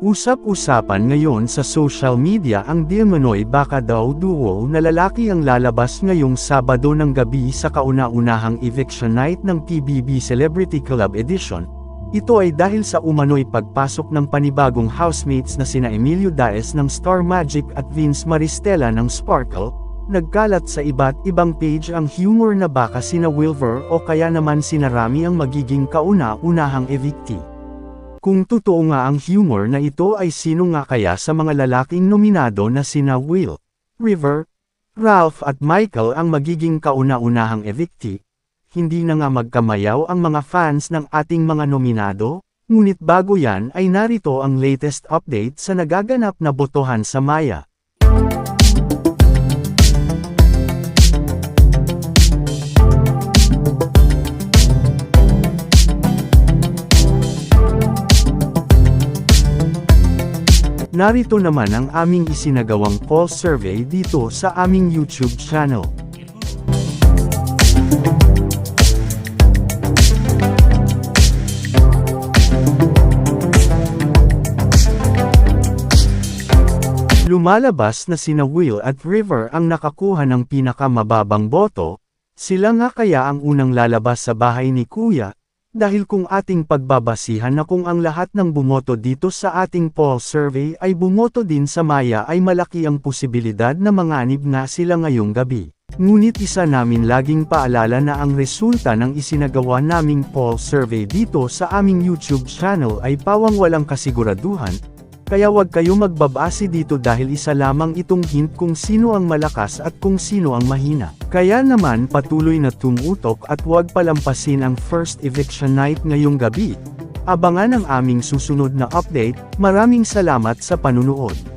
Usap-usapan ngayon sa social media ang di umano'y baka daw duo na lalaki ang lalabas ngayong Sabado ng gabi sa kauna-unahang eviction night ng PBB Celebrity Club Edition. Ito ay dahil sa umano'y pagpasok ng panibagong housemates na sina Emilio Daes ng Star Magic at Vince Maristella ng Sparkle. Nagkalat sa iba't ibang page ang humor na baka sina Wilver o kaya naman sina Rami ang magiging kauna-unahang evictee. Kung totoo nga ang humor na ito ay sino nga kaya sa mga lalaking nominado na sina Will, River, Ralph at Michael ang magiging kauna-unahang evictee? Hindi na nga magkamayaw ang mga fans ng ating mga nominado? Ngunit bago yan ay narito ang latest update sa nagaganap na botohan sa Maya. Narito naman ang aming isinagawang poll survey dito sa aming YouTube channel. Lumalabas na sina Will at River ang nakakuha ng pinakamababang boto. Sila nga kaya ang unang lalabas sa bahay ni Kuya? Dahil kung ating pagbabasihan na kung ang lahat ng bumoto dito sa ating poll survey ay bumoto din sa Maya ay malaki ang posibilidad na manganib na sila ngayong gabi. Ngunit isa namin laging paalala na ang resulta ng isinagawa naming poll survey dito sa aming YouTube channel ay pawang walang kasiguraduhan, kaya wag kayo magbabase dito dahil isa lamang itong hint kung sino ang malakas at kung sino ang mahina. Kaya naman patuloy na tumutok at huwag palampasin ang first eviction night ngayong gabi. Abangan ang aming susunod na update. Maraming salamat sa panunood.